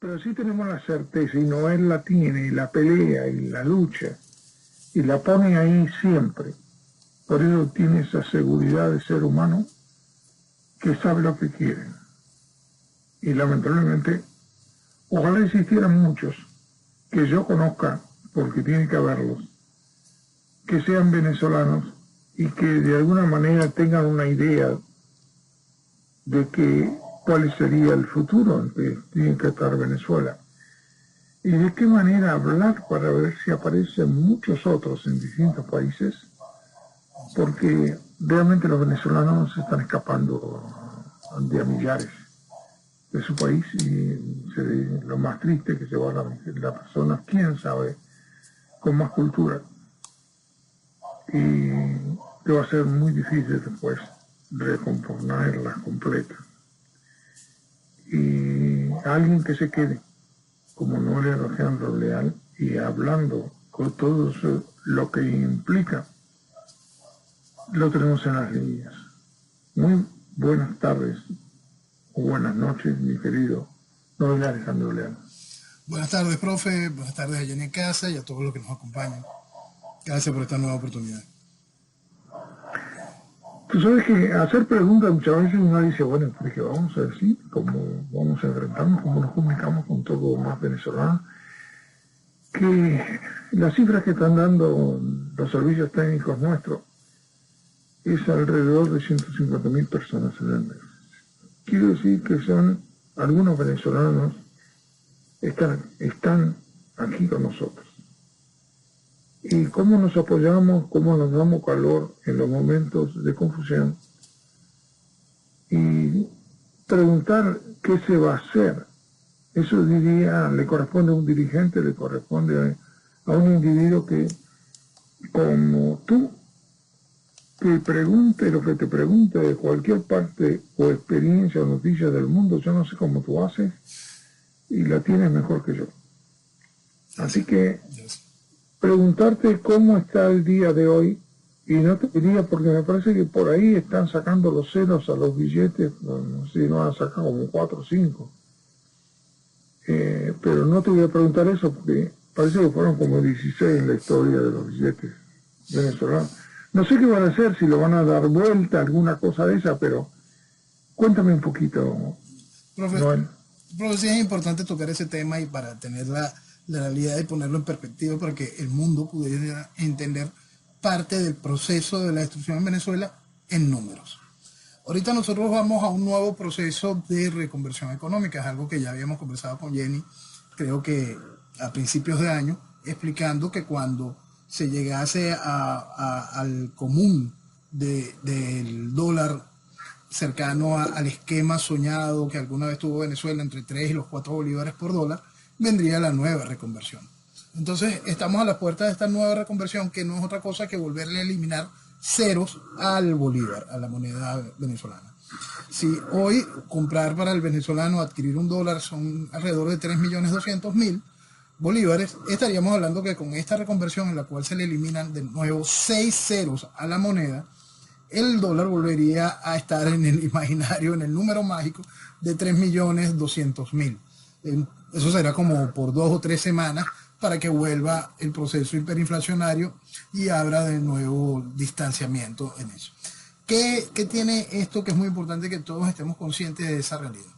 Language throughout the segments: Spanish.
pero sí tenemos la certeza, y Noel la tiene, y la pelea, y la lucha, y la pone ahí siempre. Por eso tiene esa seguridad de ser humano que sabe lo que quiere. Y lamentablemente, ojalá existieran muchos que yo conozca, porque tiene que haberlos, que sean venezolanos y que de alguna manera tengan una idea de que cuál sería el futuro en que tiene que estar Venezuela y de qué manera hablar para ver si aparecen muchos otros en distintos países, porque realmente los venezolanos se están escapando de a millares de su país y lo más triste es que se van las personas, quién sabe, con más cultura, y que va a ser muy difícil después recomponerlas completas. Y alguien que se quede, como Noel Alejandro Leal, y hablando con todo eso, lo que implica, lo tenemos en las líneas. Muy buenas tardes o buenas noches, mi querido Noel Alejandro Leal. Buenas tardes, profe. Buenas tardes a Jenny Casa y a todos los que nos acompañan. Gracias por esta nueva oportunidad. Tú sabes que hacer preguntas muchas veces uno dice, bueno, porque vamos a decir cómo vamos a enfrentarnos, cómo nos comunicamos con todos los venezolanos, que las cifras que están dando los servicios técnicos nuestros es alrededor de 150.000 personas en el mes. Quiero decir que son algunos venezolanos están aquí con nosotros. Y cómo nos apoyamos, cómo nos damos calor en los momentos de confusión. Y preguntar qué se va a hacer. Eso diría, le corresponde a un dirigente, le corresponde a un individuo que, como tú, te pregunte lo que te pregunte de cualquier parte o experiencia o noticia del mundo. Yo no sé cómo tú haces y la tienes mejor que yo. Así que preguntarte cómo está el día de hoy, y no te diría porque me parece que por ahí están sacando los ceros a los billetes, no sé si no han sacado como 4 o 5, pero no te voy a preguntar eso porque parece que fueron como 16 en la historia de los billetes venezolanos. No sé qué van a hacer, si lo van a dar vuelta, alguna cosa de esa, pero cuéntame un poquito, Noel. Profe, sí es importante tocar ese tema y para tener la realidad y ponerlo en perspectiva para que el mundo pudiera entender parte del proceso de la destrucción en Venezuela en números. Ahorita nosotros vamos a un nuevo proceso de reconversión económica, es algo que ya habíamos conversado con Jenny, creo que a principios de año, explicando que cuando se llegase al común del dólar cercano al esquema soñado que alguna vez tuvo Venezuela entre 3 y los 4 bolívares por dólar, vendría la nueva reconversión. Entonces estamos a la puerta de esta nueva reconversión que no es otra cosa que volverle a eliminar ceros al bolívar, a la moneda venezolana. Si hoy comprar para el venezolano, adquirir un dólar son alrededor de 3.200.000 bolívares, estaríamos hablando que con esta reconversión en la cual se le eliminan de nuevo 6 ceros a la moneda, el dólar volvería a estar en el imaginario, en el número mágico de 3.200.000. Eso será como por 2 o 3 semanas para que vuelva el proceso hiperinflacionario y abra de nuevo distanciamiento en eso. ¿Qué tiene esto que es muy importante que todos estemos conscientes de esa realidad?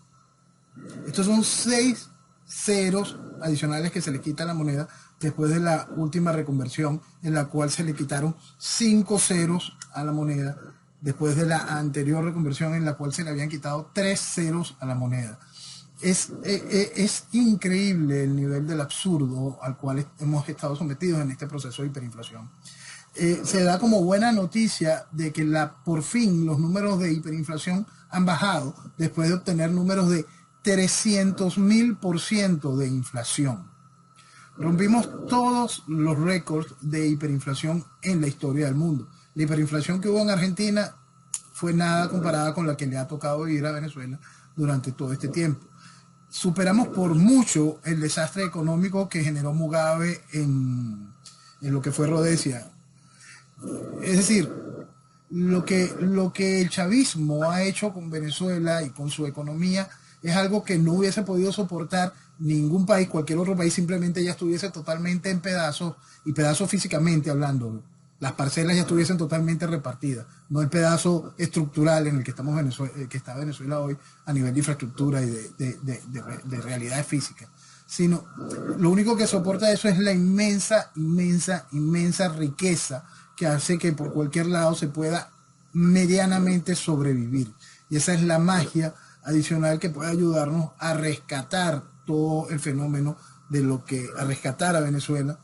Estos son 6 ceros adicionales que se le quita a la moneda después de la última reconversión en la cual se le quitaron 5 ceros a la moneda después de la anterior reconversión en la cual se le habían quitado 3 ceros a la moneda. Es increíble el nivel del absurdo al cual hemos estado sometidos en este proceso de hiperinflación. Se da como buena noticia de que por fin los números de hiperinflación han bajado después de obtener números de 300.000% de inflación. Rompimos todos los récords de hiperinflación en la historia del mundo. La hiperinflación que hubo en Argentina fue nada comparada con la que le ha tocado vivir a Venezuela durante todo este tiempo. Superamos por mucho el desastre económico que generó Mugabe en lo que fue Rhodesia. Es decir, lo que el chavismo ha hecho con Venezuela y con su economía es algo que no hubiese podido soportar ningún país, cualquier otro país, simplemente ya estuviese totalmente en pedazos, y pedazos físicamente hablando. Las parcelas ya estuviesen totalmente repartidas, no el pedazo estructural en el que estamos que está Venezuela hoy a nivel de infraestructura y de realidades físicas, sino lo único que soporta eso es la inmensa riqueza que hace que por cualquier lado se pueda medianamente sobrevivir. Y esa es la magia adicional que puede ayudarnos a rescatar todo el fenómeno a rescatar a Venezuela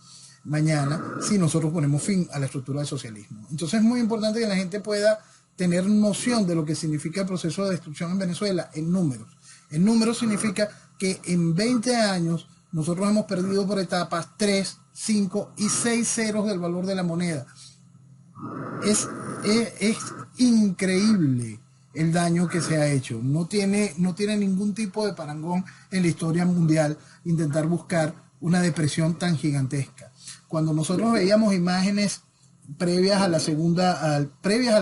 mañana si nosotros ponemos fin a la estructura del socialismo. Entonces es muy importante que la gente pueda tener noción de lo que significa el proceso de destrucción en Venezuela en números. En números significa que en 20 años nosotros hemos perdido por etapas 3, 5 y 6 ceros del valor de la moneda. Es increíble el daño que se ha hecho. No tiene ningún tipo de parangón en la historia mundial intentar buscar una depresión tan gigantesca. Cuando nosotros veíamos imágenes previas a la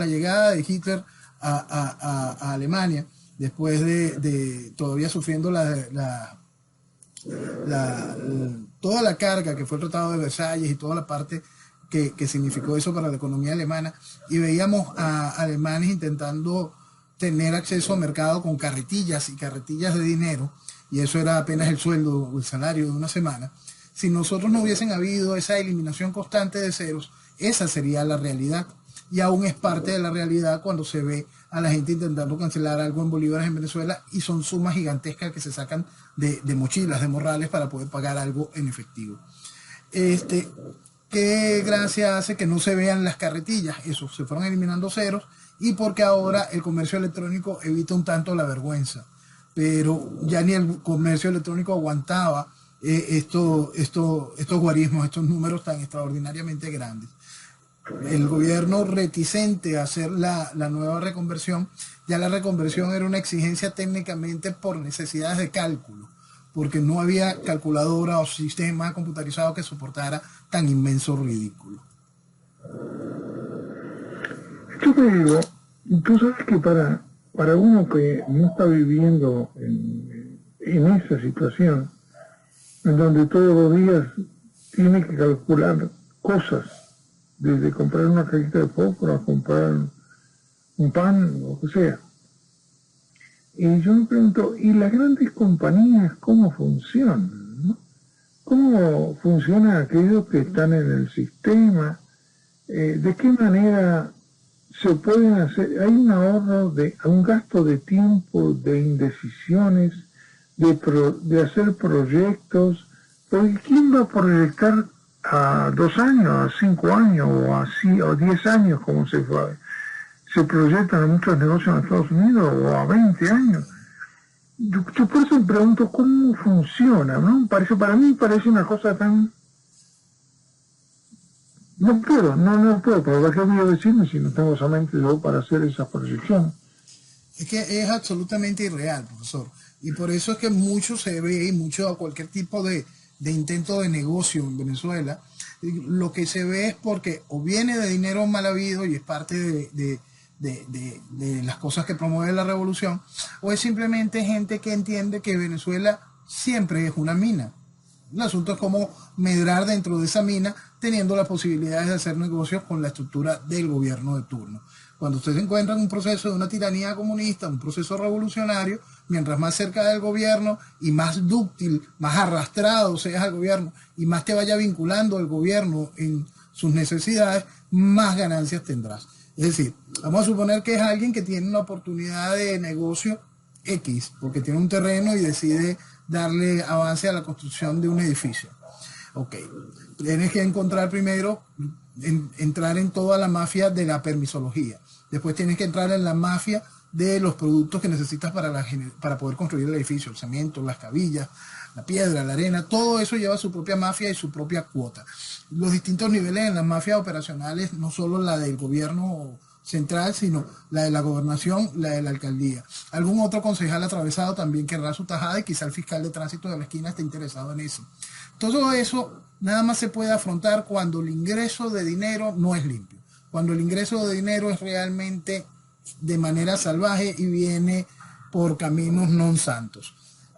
llegada de Hitler a Alemania, después de todavía sufriendo toda la carga que fue el Tratado de Versalles y toda la parte que significó eso para la economía alemana, y veíamos a alemanes intentando tener acceso al mercado con carretillas y carretillas de dinero, y eso era apenas el sueldo o el salario de una semana. Si nosotros no hubiesen habido esa eliminación constante de ceros, esa sería la realidad. Y aún es parte de la realidad cuando se ve a la gente intentando cancelar algo en bolívares en Venezuela, y son sumas gigantescas que se sacan de mochilas, de morrales, para poder pagar algo en efectivo. ¿Qué gracia hace que no se vean las carretillas? Eso, se fueron eliminando ceros, y porque ahora el comercio electrónico evita un tanto la vergüenza. Pero ya ni el comercio electrónico aguantaba estos guarismos, estos números tan extraordinariamente grandes. El gobierno reticente a hacer la nueva reconversión, ya la reconversión era una exigencia técnicamente por necesidades de cálculo, porque no había calculadora o sistema computarizado que soportara tan inmenso ridículo. Yo te digo, tú sabes que para uno que no está viviendo en esa situación, en donde todos los días tiene que calcular cosas, desde comprar una cajita de fósforo a comprar un pan, lo que sea. Y yo me pregunto, ¿y las grandes compañías cómo funcionan? ¿No? ¿Cómo funcionan aquellos que están en el sistema? ¿De qué manera se pueden hacer? Hay un ahorro, un gasto de tiempo, de indecisiones, de hacer proyectos, porque ¿quién va a proyectar a 2 años, a 5 años, o 10 años, como se proyectan en muchos negocios en Estados Unidos, o a 20 años? Yo por eso me pregunto cómo funciona, ¿no? Para mí parece una cosa tan... No puedo, ¿para qué voy a decirme si no tengo solamente yo para hacer esa proyección? Es que es absolutamente irreal, profesor. Y por eso es que mucho se ve, y mucho, cualquier tipo de intento de negocio en Venezuela, lo que se ve es porque o viene de dinero mal habido y es parte de las cosas que promueve la revolución, o es simplemente gente que entiende que Venezuela siempre es una mina. El asunto es cómo medrar dentro de esa mina, teniendo las posibilidades de hacer negocios con la estructura del gobierno de turno. Cuando usted se encuentra en un proceso de una tiranía comunista, un proceso revolucionario, mientras más cerca del gobierno y más dúctil, más arrastrado seas al gobierno y más te vaya vinculando al gobierno en sus necesidades, más ganancias tendrás. Es decir, vamos a suponer que es alguien que tiene una oportunidad de negocio X, porque tiene un terreno y decide darle avance a la construcción de un edificio. Ok, tienes que encontrar primero, entrar en toda la mafia de la permisología. Después tienes que entrar en la mafia de los productos que necesitas para poder construir el edificio, el cemento, las cabillas, la piedra, la arena, todo eso lleva su propia mafia y su propia cuota. Los distintos niveles en las mafias operacionales, no solo la del gobierno central, sino la de la gobernación, la de la alcaldía. Algún otro concejal atravesado también querrá su tajada, y quizá el fiscal de tránsito de la esquina esté interesado en eso. Todo eso nada más se puede afrontar cuando el ingreso de dinero no es limpio, cuando el ingreso de dinero es realmente de manera salvaje y viene por caminos non santos.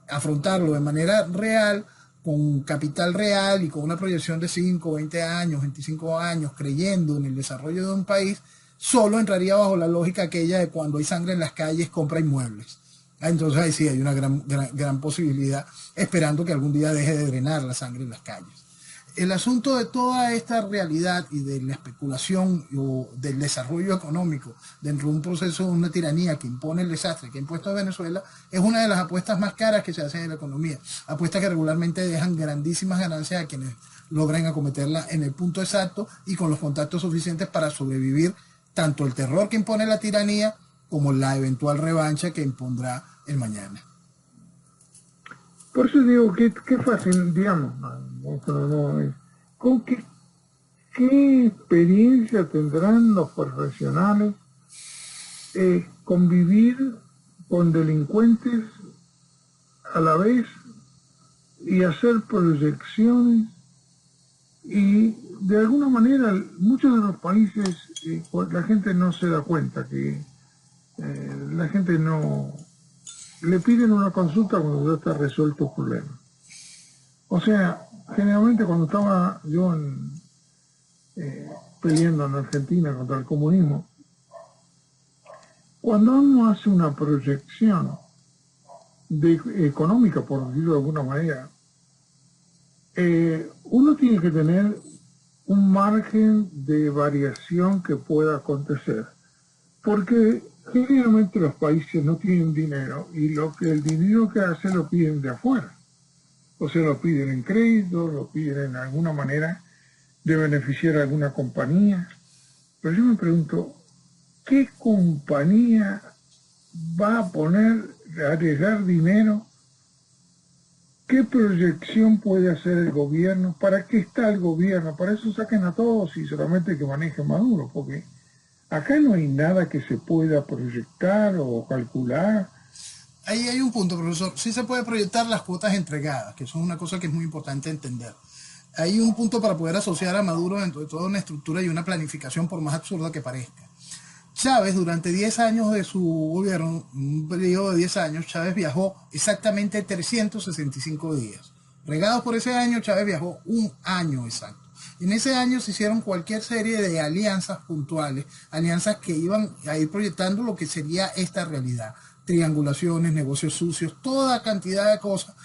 Afrontarlo de manera real, con capital real y con una proyección de 5, 20 años, 25 años, creyendo en el desarrollo de un país, solo entraría bajo la lógica aquella de cuando hay sangre en las calles, compra inmuebles. Entonces ahí sí hay una gran posibilidad, esperando que algún día deje de drenar la sangre en las calles. El asunto de toda esta realidad y de la especulación o del desarrollo económico dentro de un proceso de una tiranía que impone el desastre que ha impuesto a Venezuela es una de las apuestas más caras que se hacen en la economía. Apuestas que regularmente dejan grandísimas ganancias a quienes logran acometerla en el punto exacto y con los contactos suficientes para sobrevivir tanto el terror que impone la tiranía como la eventual revancha que impondrá el mañana. Por eso digo que fácil, digamos, ¿con qué experiencia tendrán los profesionales convivir con delincuentes a la vez y hacer proyecciones? Y de alguna manera muchos de los países la gente no se da cuenta que la gente no le piden una consulta cuando ya está resuelto el problema. O sea, generalmente cuando estaba yo peleando en Argentina contra el comunismo, cuando uno hace una proyección económica, por decirlo de alguna manera, uno tiene que tener un margen de variación que pueda acontecer, porque generalmente los países no tienen dinero y el dinero que hace lo piden de afuera. O sea, lo piden en crédito, lo piden en alguna manera de beneficiar a alguna compañía. Pero yo me pregunto, ¿qué compañía va a arriesgar dinero? ¿Qué proyección puede hacer el gobierno? ¿Para qué está el gobierno? Para eso saquen a todos y solamente que maneje Maduro, porque acá no hay nada que se pueda proyectar o calcular. Ahí hay un punto, profesor. Sí se puede proyectar las cuotas entregadas, que son una cosa que es muy importante entender. Hay un punto para poder asociar a Maduro dentro de toda una estructura y una planificación, por más absurda que parezca. Chávez, durante 10 años de su gobierno, un periodo de 10 años, Chávez viajó exactamente 365 días. Regados por ese año, Chávez viajó un año exacto. En ese año se hicieron cualquier serie de alianzas puntuales, alianzas que iban a ir proyectando lo que sería esta realidad. Triangulaciones, negocios sucios, toda cantidad de cosas,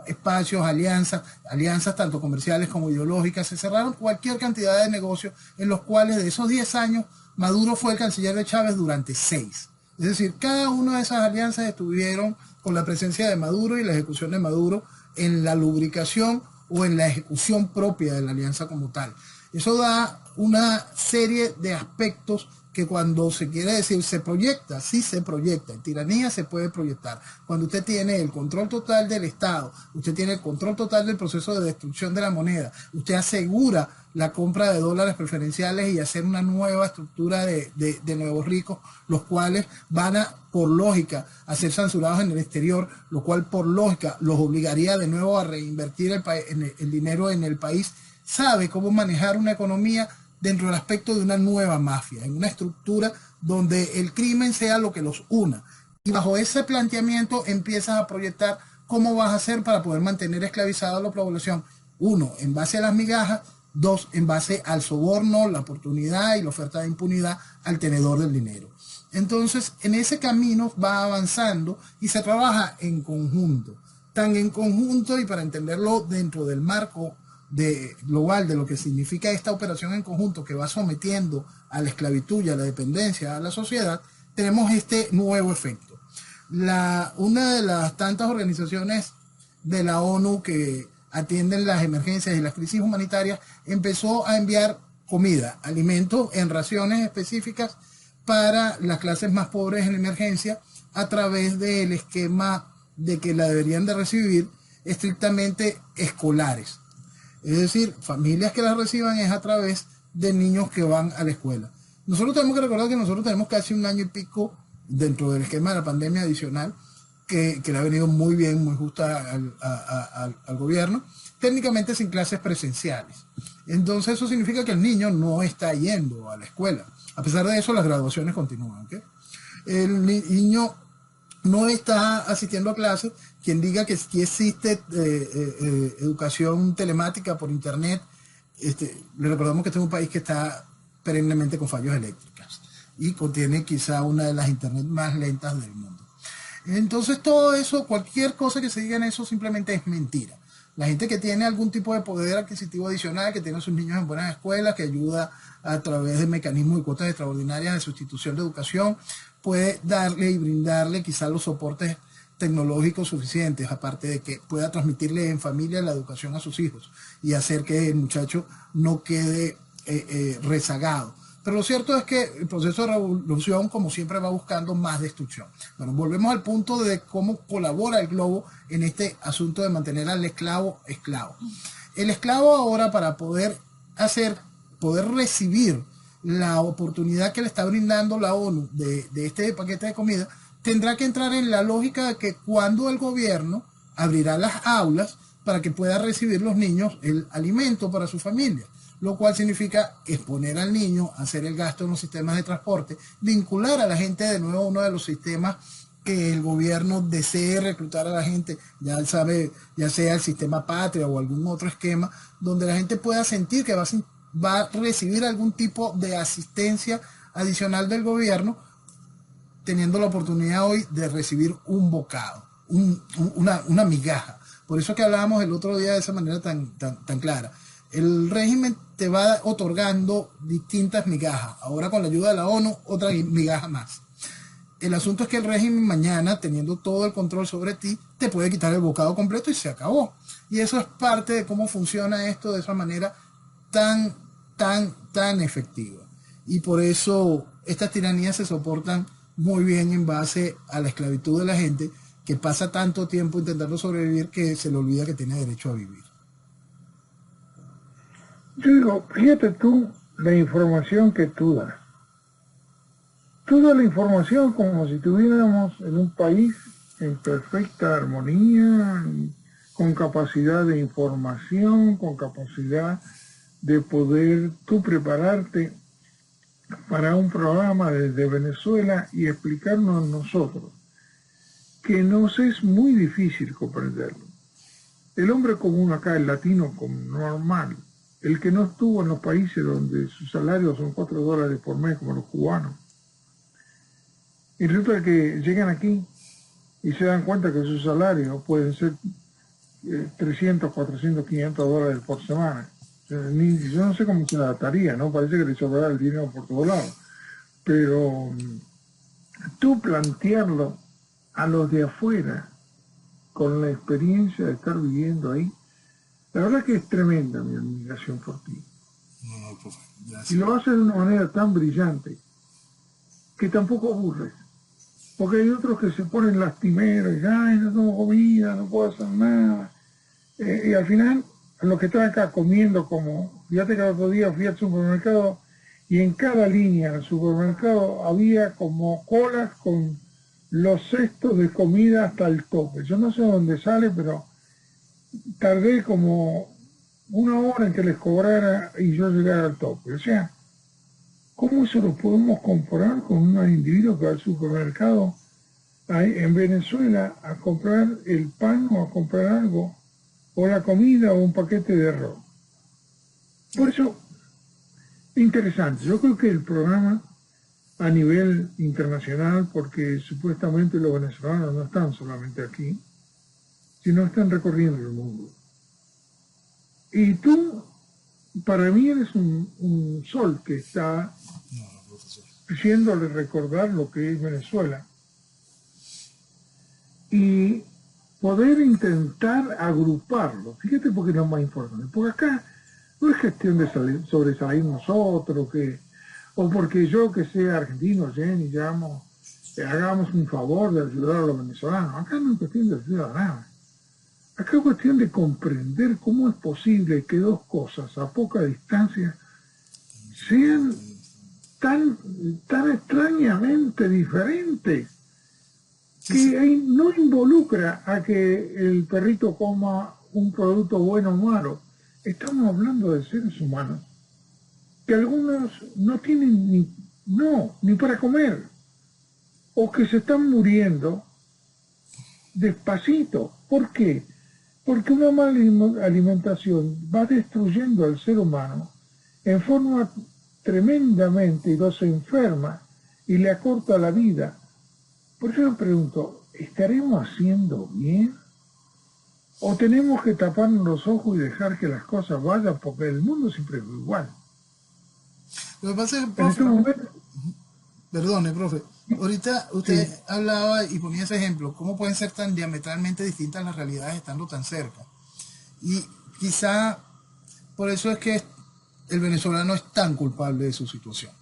espacios, alianzas tanto comerciales como ideológicas. Se cerraron cualquier cantidad de negocios en los cuales de esos 10 años Maduro fue el canciller de Chávez durante 6. Es decir, cada una de esas alianzas estuvieron con la presencia de Maduro y la ejecución de Maduro en la lubricación o en la ejecución propia de la alianza como tal. Eso da una serie de aspectos que cuando se quiere decir se proyecta, sí se proyecta. En tiranía se puede proyectar. Cuando usted tiene el control total del Estado, usted tiene el control total del proceso de destrucción de la moneda, usted asegura la compra de dólares preferenciales y hacer una nueva estructura de nuevos ricos, los cuales van a, por lógica, a ser censurados en el exterior, lo cual por lógica los obligaría de nuevo a reinvertir el dinero en el país. Sabe cómo manejar una economía dentro del aspecto de una nueva mafia, en una estructura donde el crimen sea lo que los una. Y bajo ese planteamiento empiezas a proyectar cómo vas a hacer para poder mantener esclavizada a la población. 1, en base a las migajas. 2, en base al soborno, la oportunidad y la oferta de impunidad al tenedor del dinero. Entonces, en ese camino va avanzando y se trabaja en conjunto. Tan en conjunto, y para entenderlo dentro del marco global de lo que significa esta operación en conjunto que va sometiendo a la esclavitud y a la dependencia a la sociedad, tenemos este nuevo efecto. Una de las tantas organizaciones de la ONU que atienden las emergencias y las crisis humanitarias empezó a enviar comida, alimentos en raciones específicas para las clases más pobres en emergencia a través del esquema de que la deberían de recibir estrictamente escolares. Es decir, familias que las reciban es a través de niños que van a la escuela. Nosotros tenemos que recordar que nosotros tenemos casi un año y pico dentro del esquema de la pandemia adicional que le ha venido muy bien, muy justa al gobierno, técnicamente sin clases presenciales. Entonces eso significa que el niño no está yendo a la escuela. A pesar de eso, las graduaciones continúan, ¿okay? El niño no está asistiendo a clases, quien diga que sí existe educación telemática por internet, le recordamos que este es un país que está perennemente con fallos eléctricos y contiene quizá una de las internet más lentas del mundo. Entonces todo eso, cualquier cosa que se diga en eso simplemente es mentira. La gente que tiene algún tipo de poder adquisitivo adicional, que tiene a sus niños en buenas escuelas, que ayuda a través de mecanismos y cuotas extraordinarias de sustitución de educación, puede darle y brindarle quizá los soportes tecnológicos suficientes, aparte de que pueda transmitirle en familia la educación a sus hijos y hacer que el muchacho no quede rezagado. Pero lo cierto es que el proceso de revolución, como siempre, va buscando más destrucción. Bueno, volvemos al punto de cómo colabora el globo en este asunto de mantener al esclavo esclavo. El esclavo ahora, para poder recibir la oportunidad que le está brindando la ONU de este paquete de comida, tendrá que entrar en la lógica de que cuando el gobierno abrirá las aulas para que pueda recibir los niños el alimento para su familia, lo cual significa exponer al niño a hacer el gasto en los sistemas de transporte, vincular a la gente de nuevo a uno de los sistemas que el gobierno desee reclutar a la gente, ya sabe, ya sea el sistema Patria o algún otro esquema, donde la gente pueda sentir que va a recibir algún tipo de asistencia adicional del gobierno, teniendo la oportunidad hoy de recibir un bocado, una migaja. Por eso que hablábamos el otro día de esa manera tan clara. El régimen te va otorgando distintas migajas. Ahora con la ayuda de la ONU, otra migaja más. El asunto es que el régimen mañana, teniendo todo el control sobre ti, te puede quitar el bocado completo y se acabó. Y eso es parte de cómo funciona esto de esa manera tan efectiva. Y por eso estas tiranías se soportan muy bien en base a la esclavitud de la gente que pasa tanto tiempo intentando sobrevivir que se le olvida que tiene derecho a vivir. Yo digo, fíjate tú la información que tú das. Tú das la información como si estuviéramos en un país en perfecta armonía, con capacidad de información, con capacidad de poder tú prepararte para un programa desde Venezuela y explicarnos a nosotros que nos es muy difícil comprenderlo. El hombre común acá, el latino normal, el que no estuvo en los países donde sus salarios son $4 por mes como los cubanos, y resulta que llegan aquí y se dan cuenta que sus salarios pueden ser 300, 400, $500 por semana. Yo no sé cómo se adaptaría, ¿no? Parece que le sobrará el dinero por todos lados. Pero tú plantearlo a los de afuera, con la experiencia de estar viviendo ahí, la verdad que es tremenda mi admiración por ti. No, profe, gracias. Y lo haces de una manera tan brillante que tampoco aburres. Porque hay otros que se ponen lastimeros y ay, no tengo comida, no puedo hacer nada. Y al final, los que están acá comiendo como, fíjate que el otro día fui al supermercado y en cada línea del supermercado había como colas con los cestos de comida hasta el tope. Yo no sé dónde sale, pero tardé como 1 hora en que les cobrara y yo llegara al tope. O sea, ¿cómo eso lo podemos comparar con unos individuos que va al supermercado en Venezuela a comprar el pan o a comprar algo, o la comida o un paquete de arroz? Por eso, interesante. Yo creo que el programa a nivel internacional, porque supuestamente los venezolanos no están solamente aquí, sino están recorriendo el mundo. Y tú, para mí, eres un sol que está haciéndole recordar lo que es Venezuela y poder intentar agruparlo. Fíjate porque es lo más importante. Porque acá no es cuestión de sobresalir nosotros, o porque yo que sea argentino, Jenny, hagamos un favor de ayudar a los venezolanos. Acá no es cuestión de ayudar a nada. Acá es cuestión de comprender cómo es posible que dos cosas a poca distancia sean tan extrañamente diferentes, que no involucra a que el perrito coma un producto bueno o malo. Estamos hablando de seres humanos que algunos no tienen ni para comer, o que se están muriendo despacito. ¿Por qué? Porque una mala alimentación va destruyendo al ser humano en forma tremendamente y los enferma y le acorta la vida. Por eso me pregunto, ¿estaremos haciendo bien? ¿O tenemos que taparnos los ojos y dejar que las cosas vayan? Porque el mundo siempre fue igual. Lo que pasa es, En profe, este momento, perdone, profe, ahorita usted sí, hablaba y ponía ese ejemplo, ¿cómo pueden ser tan diametralmente distintas las realidades estando tan cerca? Y quizá por eso es que el venezolano es tan culpable de su situación.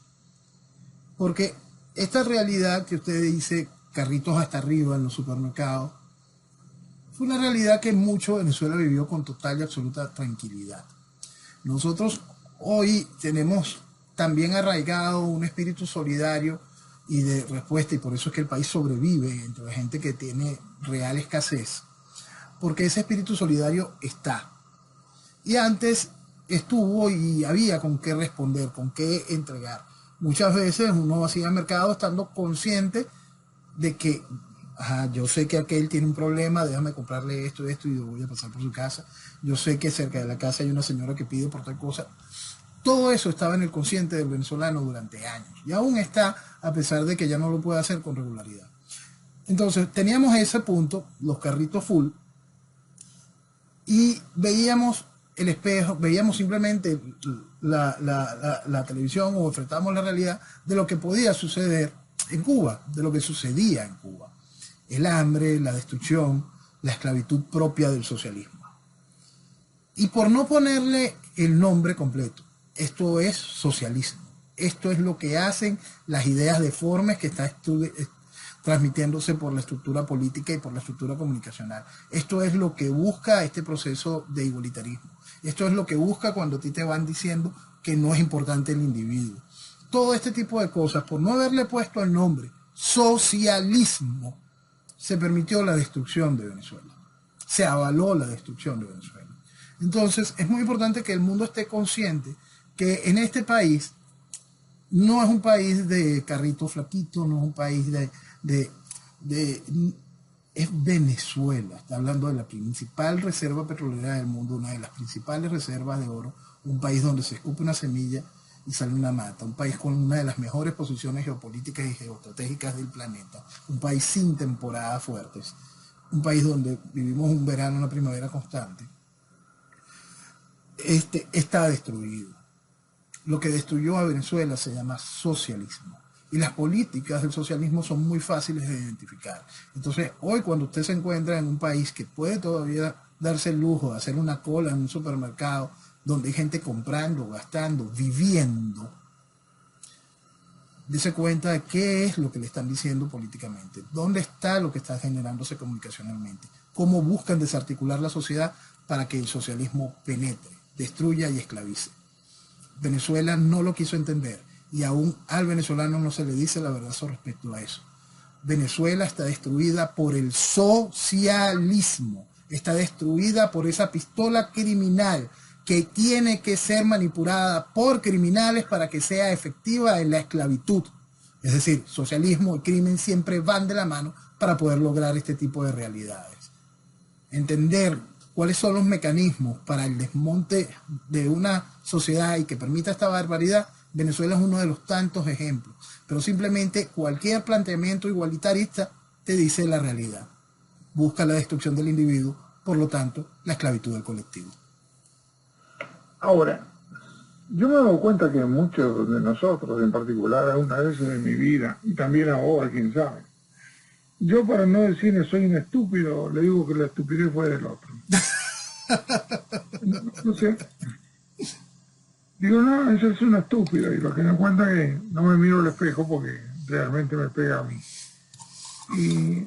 Porque esta realidad que usted dice, carritos hasta arriba en los supermercados, fue una realidad que mucho Venezuela vivió con total y absoluta tranquilidad. Nosotros hoy tenemos también arraigado un espíritu solidario y de respuesta, y por eso es que el país sobrevive entre la gente que tiene real escasez, porque ese espíritu solidario está. Y antes estuvo y había con qué responder, con qué entregar. Muchas veces uno hacía mercado estando consciente de que yo sé que aquel tiene un problema, déjame comprarle esto y yo voy a pasar por su casa. Yo sé que cerca de la casa hay una señora que pide por tal cosa. Todo eso estaba en el consciente del venezolano durante años. Y aún está, a pesar de que ya no lo puede hacer con regularidad. Entonces, teníamos ese punto, los carritos full, y veíamos el espejo, veíamos simplemente la televisión o enfrentamos la realidad de lo que podía suceder en Cuba, de lo que sucedía en Cuba. El hambre, la destrucción, la esclavitud propia del socialismo. Y por no ponerle el nombre completo, esto es socialismo. Esto es lo que hacen las ideas deformes que están transmitiéndose por la estructura política y por la estructura comunicacional. Esto es lo que busca este proceso de igualitarismo. Esto es lo que busca cuando a ti te van diciendo que no es importante el individuo. Todo este tipo de cosas, por no haberle puesto el nombre socialismo, se permitió la destrucción de Venezuela. Se avaló la destrucción de Venezuela. Entonces, es muy importante que el mundo esté consciente que en este país no es un país de carrito flaquito, no es un país es Venezuela. Está hablando de la principal reserva petrolera del mundo, una de las principales reservas de oro, un país donde se escupe una semilla y sale una mata, un país con una de las mejores posiciones geopolíticas y geoestratégicas del planeta, un país sin temporadas fuertes, un país donde vivimos un verano, una primavera constante. Está destruido. Lo que destruyó a Venezuela se llama socialismo. Y las políticas del socialismo son muy fáciles de identificar. Entonces, hoy cuando usted se encuentra en un país que puede todavía darse el lujo de hacer una cola en un supermercado, donde hay gente comprando, gastando, viviendo, dése cuenta de qué es lo que le están diciendo políticamente, dónde está lo que está generándose comunicacionalmente, cómo buscan desarticular la sociedad para que el socialismo penetre, destruya y esclavice. Venezuela no lo quiso entender y aún al venezolano no se le dice la verdad respecto a eso. Venezuela está destruida por el socialismo, está destruida por esa pistola criminal que tiene que ser manipulada por criminales para que sea efectiva en la esclavitud. Es decir, socialismo y crimen siempre van de la mano para poder lograr este tipo de realidades. Entender cuáles son los mecanismos para el desmonte de una sociedad y que permita esta barbaridad, Venezuela es uno de los tantos ejemplos. Pero simplemente cualquier planteamiento igualitarista te dice la realidad. Busca la destrucción del individuo, por lo tanto, la esclavitud del colectivo. Ahora, yo me he dado cuenta que muchos de nosotros, en particular algunas veces de mi vida, y también ahora, quién sabe, yo para no decirle soy un estúpido, le digo que la estupidez fue del otro. Entonces, digo, no, ese es un estúpido, y lo que me cuenta es que no me miro al espejo porque realmente me pega a mí. Y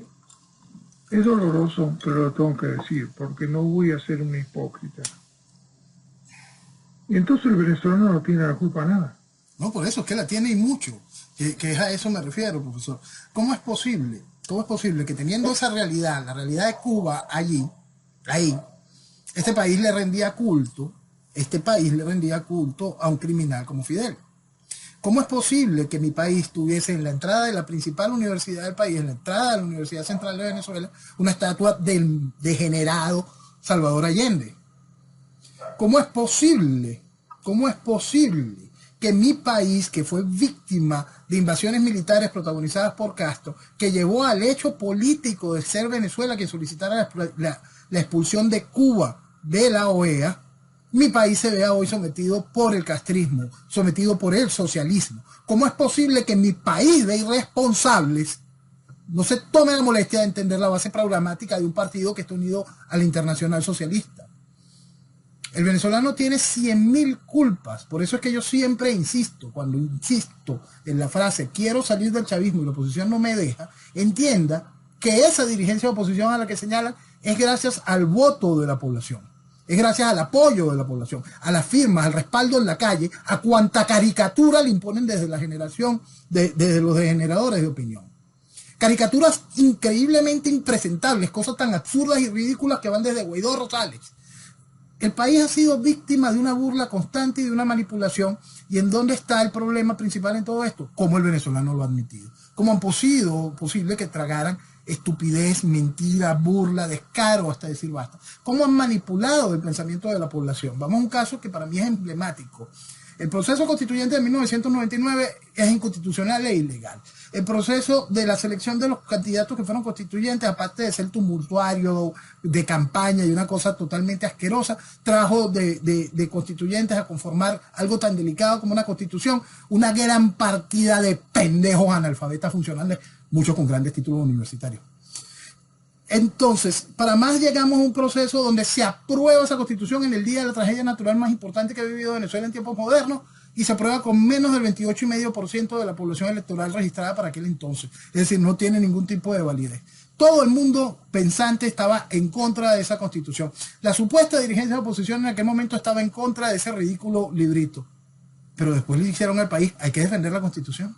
es doloroso, pero lo tengo que decir, porque no voy a ser un hipócrita. Y entonces el venezolano no tiene la culpa de nada. No, por eso es que la tiene y mucho, que a eso me refiero, profesor. ¿Cómo es posible? ¿Cómo es posible que teniendo esa realidad, la realidad de Cuba ahí, este país le rendía culto a un criminal como Fidel? ¿Cómo es posible que mi país tuviese en la entrada de la principal universidad del país, en la entrada de la Universidad Central de Venezuela, una estatua del degenerado Salvador Allende? ¿Cómo es posible? ¿Cómo es posible que mi país, que fue víctima de invasiones militares protagonizadas por Castro, que llevó al hecho político de ser Venezuela que solicitara la expulsión de Cuba de la OEA, mi país se vea hoy sometido por el castrismo, sometido por el socialismo? ¿Cómo es posible que mi país de irresponsables no se tome la molestia de entender la base programática de un partido que está unido a la Internacional Socialista? El venezolano tiene 100.000 culpas. Por eso es que yo siempre insisto, cuando insisto en la frase quiero salir del chavismo y la oposición no me deja, entienda que esa dirigencia de oposición a la que señalan es gracias al voto de la población, es gracias al apoyo de la población, a las firmas, al respaldo en la calle, a cuanta caricatura le imponen desde la generación, desde los degeneradores de opinión. Caricaturas increíblemente impresentables, cosas tan absurdas y ridículas que van desde Guaidó a Rosales. El país ha sido víctima de una burla constante y de una manipulación. ¿Y en dónde está el problema principal en todo esto? ¿Cómo el venezolano lo ha admitido? ¿Cómo han posible que tragaran estupidez, mentira, burla, descaro, hasta decir basta? ¿Cómo han manipulado el pensamiento de la población? Vamos a un caso que para mí es emblemático. El proceso constituyente de 1999 es inconstitucional e ilegal. El proceso de la selección de los candidatos que fueron constituyentes, aparte de ser tumultuario, de campaña y una cosa totalmente asquerosa, trajo de constituyentes a conformar algo tan delicado como una constitución, una gran partida de pendejos analfabetas funcionales, muchos con grandes títulos universitarios. Entonces, para más llegamos a un proceso donde se aprueba esa constitución en el día de la tragedia natural más importante que ha vivido Venezuela en tiempos modernos, y se aprueba con menos del 28,5% de la población electoral registrada para aquel entonces. Es decir, no tiene ningún tipo de validez. Todo el mundo pensante estaba en contra de esa constitución. La supuesta dirigencia de oposición en aquel momento estaba en contra de ese ridículo librito. Pero después le dijeron al país, hay que defender la constitución.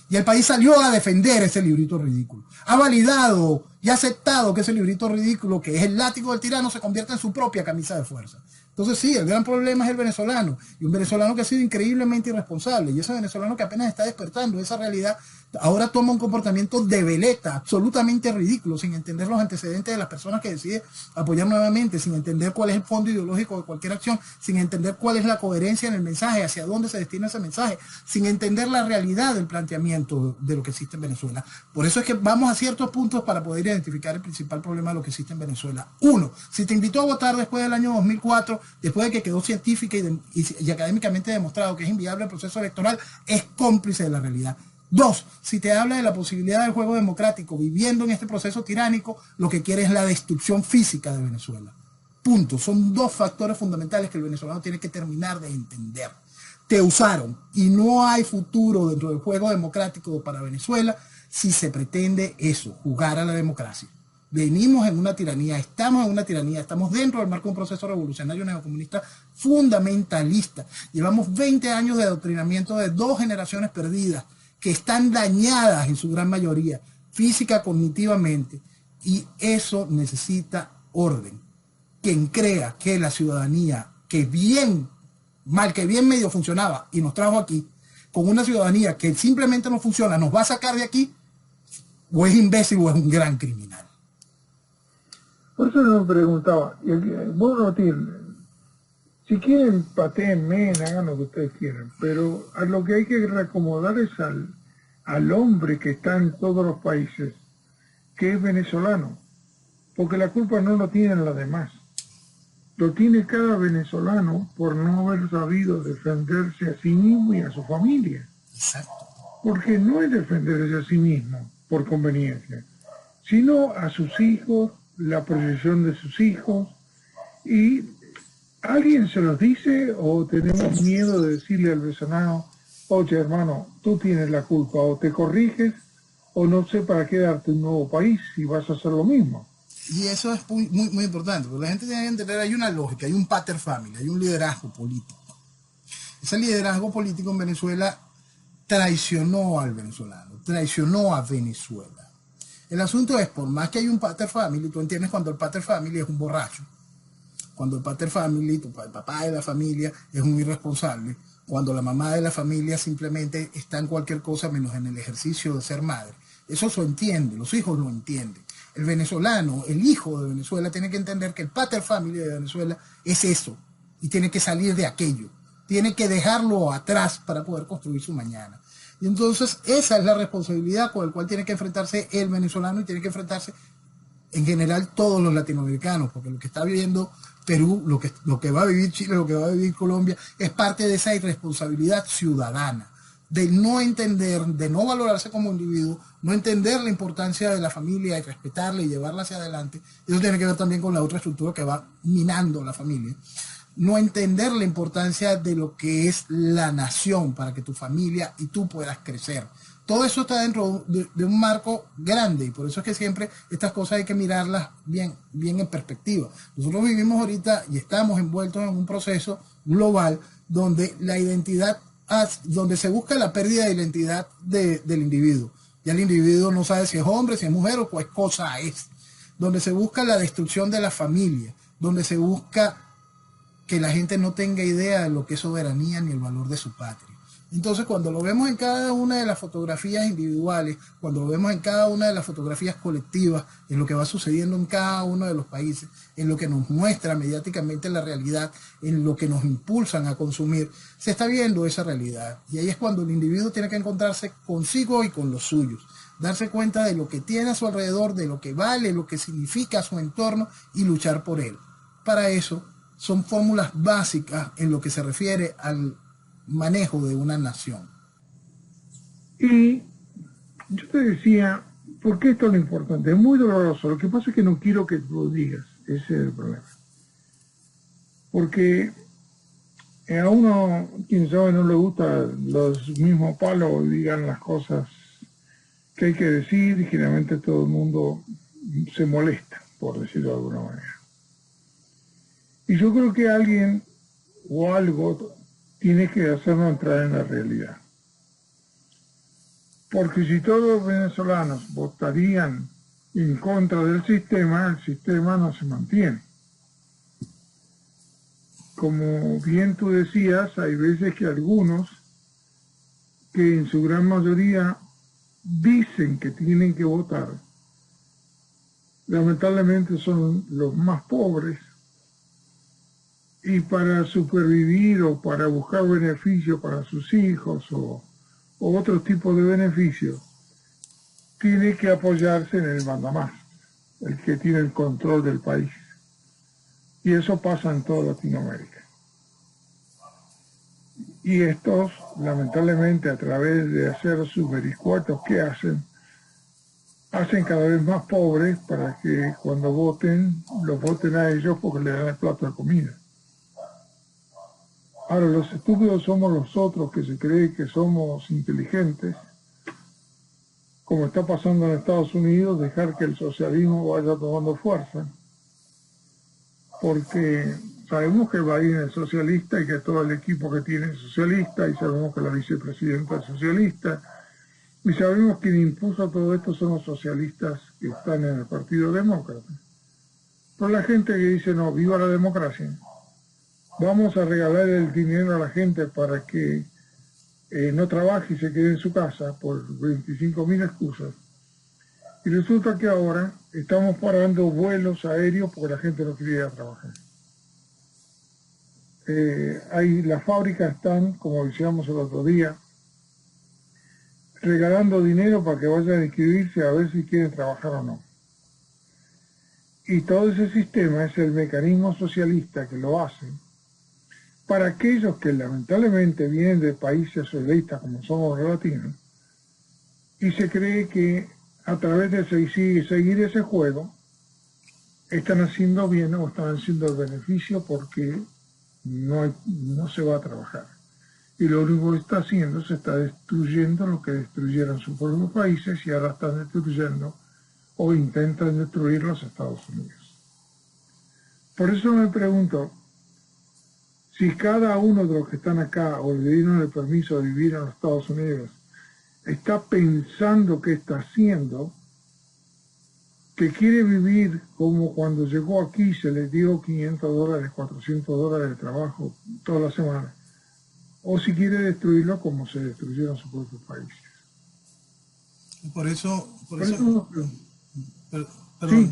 Y el país salió a defender ese librito ridículo. Ha validado y ha aceptado que ese librito ridículo, que es el látigo del tirano, se convierta en su propia camisa de fuerza. Entonces sí, el gran problema es el venezolano. Y un venezolano que ha sido increíblemente irresponsable. Y ese venezolano que apenas está despertando esa realidad, ahora toma un comportamiento de veleta, absolutamente ridículo, sin entender los antecedentes de las personas que deciden apoyar nuevamente, sin entender cuál es el fondo ideológico de cualquier acción, sin entender cuál es la coherencia en el mensaje, hacia dónde se destina ese mensaje, sin entender la realidad del planteamiento de lo que existe en Venezuela. Por eso es que vamos a ciertos puntos para poder identificar el principal problema de lo que existe en Venezuela. Uno, si te invitó a votar después del año 2004, después de que quedó científica y académicamente demostrado que es inviable el proceso electoral, es cómplice de la realidad. Dos, si te habla de la posibilidad del juego democrático viviendo en este proceso tiránico, lo que quiere es la destrucción física de Venezuela. Punto. Son dos factores fundamentales que el venezolano tiene que terminar de entender. Te usaron y no hay futuro dentro del juego democrático para Venezuela si se pretende eso, jugar a la democracia. Venimos en una tiranía, estamos dentro del marco de un proceso revolucionario neocomunista fundamentalista. Llevamos 20 años de adoctrinamiento de dos generaciones perdidas que están dañadas en su gran mayoría, física, cognitivamente, y eso necesita orden. Quien crea que la ciudadanía, que bien medio funcionaba y nos trajo aquí, con una ciudadanía que simplemente no funciona, nos va a sacar de aquí, o es imbécil o es un gran criminal. Por eso me preguntaba, vos no tienes, si quieren patéenme, hagan lo que ustedes quieran, pero a lo que hay que reacomodar es al hombre que está en todos los países, que es venezolano, porque la culpa no lo tienen los demás, lo tiene cada venezolano por no haber sabido defenderse a sí mismo y a su familia. Exacto. Porque no es defenderse a sí mismo por conveniencia, sino a sus hijos, la proyección de sus hijos, y ¿alguien se los dice o tenemos miedo de decirle al venezolano, oye hermano, tú tienes la culpa, o te corriges o no sé para qué darte un nuevo país si vas a hacer lo mismo? Y eso es muy importante, porque la gente tiene que entender, hay una lógica, hay un pater familia, hay un liderazgo político. Ese liderazgo político en Venezuela traicionó al venezolano, traicionó a Venezuela. El asunto es, por más que hay un pater family, tú entiendes cuando el pater family es un borracho, cuando el pater family, el papá de la familia, es un irresponsable, cuando la mamá de la familia simplemente está en cualquier cosa menos en el ejercicio de ser madre. Eso se entiende, los hijos lo entienden. El venezolano, el hijo de Venezuela, tiene que entender que el pater family de Venezuela es eso, y tiene que salir de aquello, tiene que dejarlo atrás para poder construir su mañana. Y entonces esa es la responsabilidad con la cual tiene que enfrentarse el venezolano y tiene que enfrentarse en general todos los latinoamericanos, porque lo que está viviendo Perú, lo que va a vivir Chile, lo que va a vivir Colombia, es parte de esa irresponsabilidad ciudadana, de no entender, de no valorarse como individuo, no entender la importancia de la familia y respetarla y llevarla hacia adelante. Eso tiene que ver también con la otra estructura que va minando la familia. No entender la importancia de lo que es la nación para que tu familia y tú puedas crecer. Todo eso está dentro de un marco grande y por eso es que siempre estas cosas hay que mirarlas bien en perspectiva. Nosotros vivimos ahorita y estamos envueltos en un proceso global donde la identidad, donde se busca la pérdida de identidad del individuo. Ya el individuo no sabe si es hombre, si es mujer o qué cosa es. Donde se busca la destrucción de la familia, donde se busca que la gente no tenga idea de lo que es soberanía ni el valor de su patria. Entonces, cuando lo vemos en cada una de las fotografías individuales, cuando lo vemos en cada una de las fotografías colectivas, en lo que va sucediendo en cada uno de los países, en lo que nos muestra mediáticamente la realidad, en lo que nos impulsan a consumir, se está viendo esa realidad. Y ahí es cuando el individuo tiene que encontrarse consigo y con los suyos, darse cuenta de lo que tiene a su alrededor, de lo que vale, lo que significa su entorno y luchar por él. Para eso son fórmulas básicas en lo que se refiere al manejo de una nación. Y yo te decía, ¿por qué esto es lo importante? Es muy doloroso. Lo que pasa es que no quiero que lo digas. Ese es el problema. Porque a uno, quien sabe, no le gustan los mismos palos y digan las cosas que hay que decir y generalmente todo el mundo se molesta, por decirlo de alguna manera. Y yo creo que alguien o algo tiene que hacernos entrar en la realidad. Porque si todos los venezolanos votarían en contra del sistema, el sistema no se mantiene. Como bien tú decías, hay veces que algunos, que en su gran mayoría dicen que tienen que votar, lamentablemente son los más pobres, y para supervivir o para buscar beneficios para sus hijos o otro tipo de beneficios, tiene que apoyarse en el mandamás, el que tiene el control del país. Y eso pasa en toda Latinoamérica. Y estos, lamentablemente, a través de hacer sus vericuetos que hacen cada vez más pobres para que cuando voten, los voten a ellos porque le dan el plato de comida. Ahora, los estúpidos somos los otros que se cree que somos inteligentes, como está pasando en Estados Unidos, dejar que el socialismo vaya tomando fuerza, porque sabemos que Biden es socialista y que todo el equipo que tiene es socialista, y sabemos que la vicepresidenta es socialista, y sabemos que quien impuso todo esto son los socialistas que están en el Partido Demócrata. Pero la gente que dice, no, viva la democracia, vamos a regalar el dinero a la gente para que no trabaje y se quede en su casa por 25.000 excusas. Y resulta que ahora estamos parando vuelos aéreos porque la gente no quiere ir a trabajar. Las fábricas están, como decíamos el otro día, regalando dinero para que vayan a inscribirse a ver si quieren trabajar o no. Y todo ese sistema es el mecanismo socialista que lo hace para aquellos que lamentablemente vienen de países socialistas como somos los latinos, y se cree que a través de seguir ese juego están haciendo bien o están haciendo el beneficio porque no se va a trabajar. Y lo único que está haciendo se está destruyendo lo que destruyeron sus propios países y ahora están destruyendo o intentan destruir los Estados Unidos. Por eso me pregunto, si cada uno de los que están acá o le dieron el permiso de vivir en los Estados Unidos está pensando qué está haciendo, que quiere vivir como cuando llegó aquí se le dio $500, $400 de trabajo toda la semana, o si quiere destruirlo como se destruyeron sus propios países. Por eso, sí,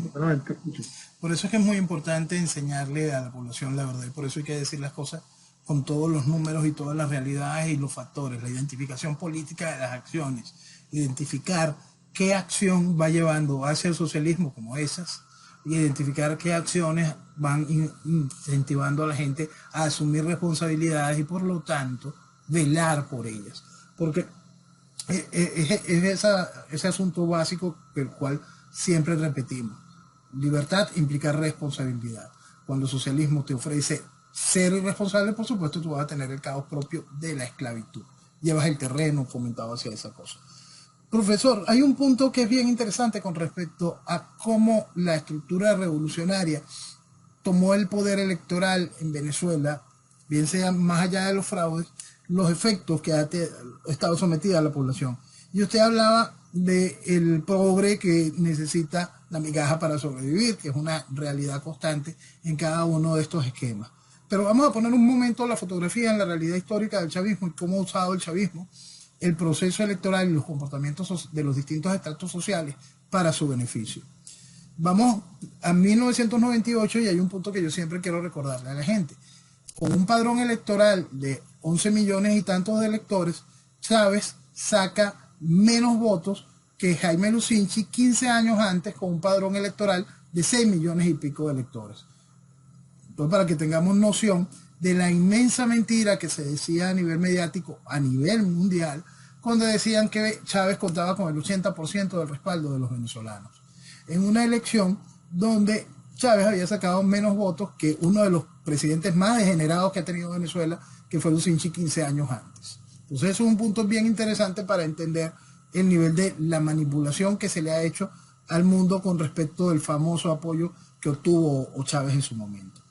por eso es que es muy importante enseñarle a la población la verdad, y por eso hay que decir las cosas con todos los números y todas las realidades y los factores, la identificación política de las acciones, identificar qué acción va llevando hacia el socialismo como esas, y identificar qué acciones van incentivando a la gente a asumir responsabilidades y por lo tanto velar por ellas. Porque es ese asunto básico el cual siempre repetimos. Libertad implica responsabilidad. Cuando el socialismo te ofrece ser irresponsable, por supuesto tú vas a tener el caos propio de la esclavitud. Llevas el terreno fomentado hacia esa cosa. Profesor, hay un punto que es bien interesante con respecto a cómo la estructura revolucionaria tomó el poder electoral en Venezuela, bien sea más allá de los fraudes, los efectos que ha estado sometida a la población. Y usted hablaba del pobre que necesita la migaja para sobrevivir, que es una realidad constante en cada uno de estos esquemas. Pero vamos a poner un momento la fotografía en la realidad histórica del chavismo y cómo ha usado el chavismo el proceso electoral y los comportamientos de los distintos estratos sociales para su beneficio. Vamos a 1998 y hay un punto que yo siempre quiero recordarle a la gente. Con un padrón electoral de 11 millones y tantos de electores, Chávez saca menos votos que Jaime Lucinchi 15 años antes con un padrón electoral de 6 millones y pico de electores. Entonces, para que tengamos noción de la inmensa mentira que se decía a nivel mediático, a nivel mundial, cuando decían que Chávez contaba con el 80% del respaldo de los venezolanos. En una elección donde Chávez había sacado menos votos que uno de los presidentes más degenerados que ha tenido Venezuela, que fue Lucinchi 15 años antes. Entonces eso es un punto bien interesante para entender el nivel de la manipulación que se le ha hecho al mundo con respecto del famoso apoyo que obtuvo Chávez en su momento.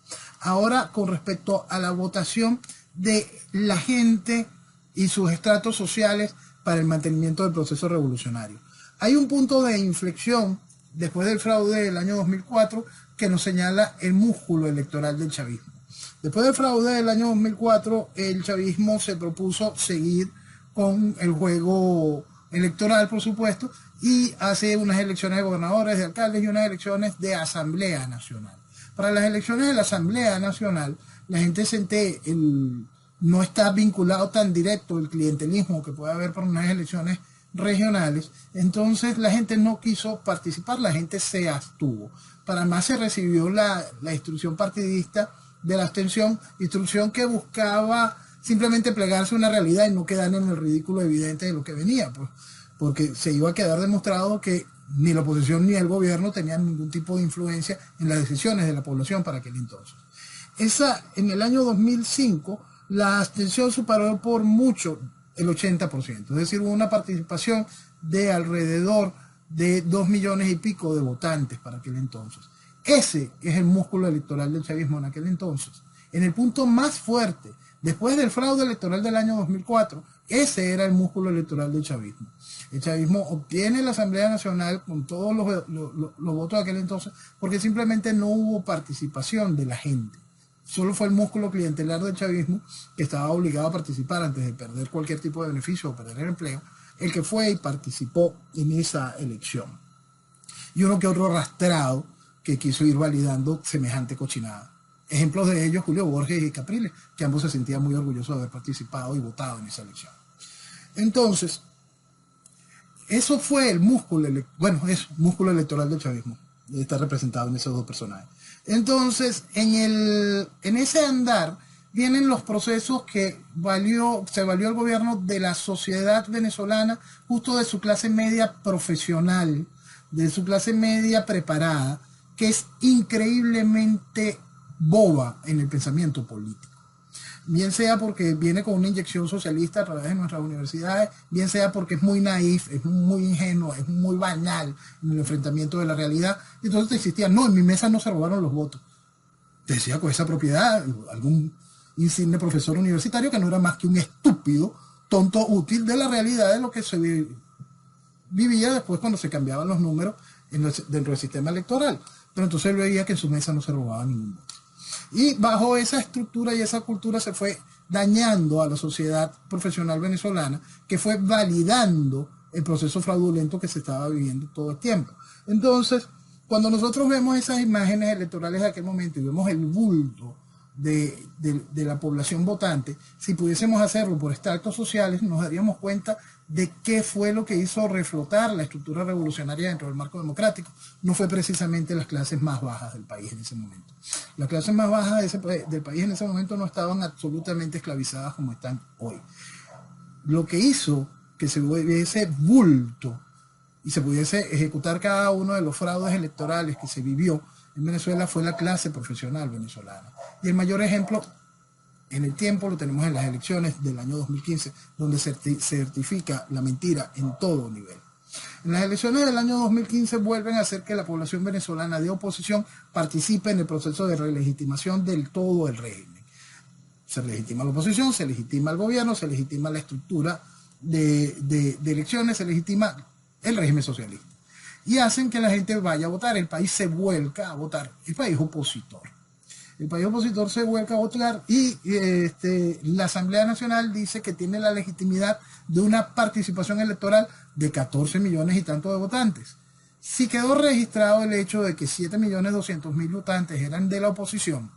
Ahora, con respecto a la votación de la gente y sus estratos sociales para el mantenimiento del proceso revolucionario. Hay un punto de inflexión después del fraude del año 2004 que nos señala el músculo electoral del chavismo. Después del fraude del año 2004, el chavismo se propuso seguir con el juego electoral, por supuesto, y hace unas elecciones de gobernadores, de alcaldes y unas elecciones de Asamblea Nacional. Para las elecciones de la Asamblea Nacional, la gente siente no está vinculado tan directo el clientelismo que puede haber por unas elecciones regionales, entonces la gente no quiso participar, la gente se abstuvo. Para más se recibió la instrucción partidista de la abstención, instrucción que buscaba simplemente plegarse a una realidad y no quedar en el ridículo evidente de lo que venía, pues, porque se iba a quedar demostrado que ni la oposición ni el gobierno tenían ningún tipo de influencia en las decisiones de la población para aquel entonces. En el año 2005, la abstención superó por mucho el 80%, es decir, hubo una participación de alrededor de 2 millones y pico de votantes para aquel entonces. Ese es el músculo electoral del chavismo en aquel entonces. En el punto más fuerte, después del fraude electoral del año 2004, ese era el músculo electoral del chavismo. El chavismo obtiene la Asamblea Nacional con todos los votos de aquel entonces porque simplemente no hubo participación de la gente. Solo fue el músculo clientelar del chavismo que estaba obligado a participar antes de perder cualquier tipo de beneficio o perder el empleo, el que fue y participó en esa elección. Y uno que otro arrastrado que quiso ir validando semejante cochinada. Ejemplos de ellos, Julio Borges y Capriles, que ambos se sentían muy orgullosos de haber participado y votado en esa elección. Entonces, eso fue el músculo electoral del chavismo. Está representado en esos dos personajes. Entonces, en ese andar vienen los procesos que se valió el gobierno de la sociedad venezolana, justo de su clase media profesional, de su clase media preparada, que es increíblemente boba en el pensamiento político. Bien sea porque viene con una inyección socialista a través de nuestras universidades, bien sea porque es muy naif, es muy ingenuo, es muy banal en el enfrentamiento de la realidad. Y entonces te insistía, no, en mi mesa no se robaron los votos. Te decía con esa propiedad algún insigne profesor universitario que no era más que un estúpido, tonto, útil de la realidad de lo que se vivía después cuando se cambiaban los números dentro del sistema electoral. Pero entonces él veía que en su mesa no se robaba ningún voto. Y bajo esa estructura y esa cultura se fue dañando a la sociedad profesional venezolana, que fue validando el proceso fraudulento que se estaba viviendo todo el tiempo. Entonces, cuando nosotros vemos esas imágenes electorales de aquel momento y vemos el bulto de la población votante, si pudiésemos hacerlo por estratos sociales, nos daríamos cuenta de qué fue lo que hizo reflotar la estructura revolucionaria dentro del marco democrático. No fue precisamente las clases más bajas del país en ese momento. Las clases más bajas del país en ese momento no estaban absolutamente esclavizadas como están hoy. Lo que hizo que se hubiese bulto y se pudiese ejecutar cada uno de los fraudes electorales que se vivió en Venezuela fue la clase profesional venezolana. Y el mayor ejemplo en el tiempo lo tenemos en las elecciones del año 2015, donde se certifica la mentira en todo nivel. En las elecciones del año 2015 vuelven a hacer que la población venezolana de oposición participe en el proceso de relegitimación del todo el régimen. Se legitima la oposición, se legitima el gobierno, se legitima la estructura de elecciones, se legitima el régimen socialista. Y hacen que la gente vaya a votar. El país se vuelca a votar. El país opositor. El país opositor se vuelca a votar y la Asamblea Nacional dice que tiene la legitimidad de una participación electoral de 14 millones y tanto de votantes. Si quedó registrado el hecho de que 7.200.000 votantes eran de la oposición,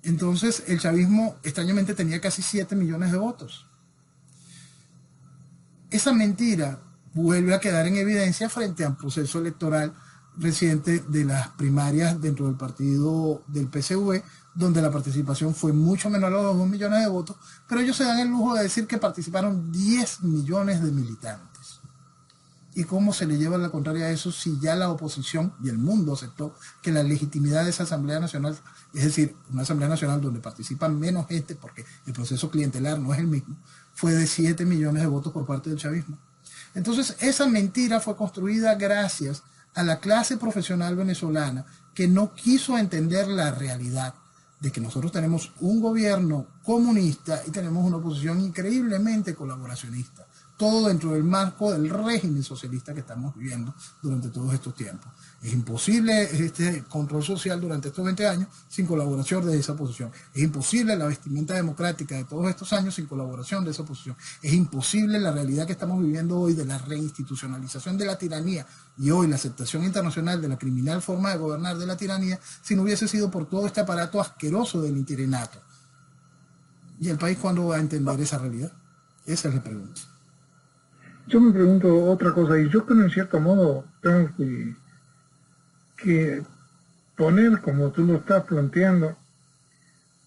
entonces el chavismo extrañamente tenía casi 7 millones de votos. Esa mentira vuelve a quedar en evidencia frente a un proceso electoral reciente de las primarias dentro del partido del PSV, donde la participación fue mucho menor a los 2 millones de votos, pero ellos se dan el lujo de decir que participaron 10 millones de militantes. ¿Y cómo se le lleva la contraria a eso si ya la oposición y el mundo aceptó que la legitimidad de esa Asamblea Nacional, es decir, una Asamblea Nacional donde participan menos gente porque el proceso clientelar no es el mismo, fue de 7 millones de votos por parte del chavismo? Entonces, esa mentira fue construida gracias a la clase profesional venezolana que no quiso entender la realidad de que nosotros tenemos un gobierno comunista y tenemos una oposición increíblemente colaboracionista. Todo dentro del marco del régimen socialista que estamos viviendo durante todos estos tiempos. Es imposible este control social durante estos 20 años sin colaboración de esa oposición. Es imposible la vestimenta democrática de todos estos años sin colaboración de esa oposición. Es imposible la realidad que estamos viviendo hoy de la reinstitucionalización de la tiranía y hoy la aceptación internacional de la criminal forma de gobernar de la tiranía si no hubiese sido por todo este aparato asqueroso del interinato. ¿Y el país cuándo va a entender esa realidad? Esa es la pregunta. Yo me pregunto otra cosa, y yo creo en cierto modo tengo que poner como tú lo estás planteando,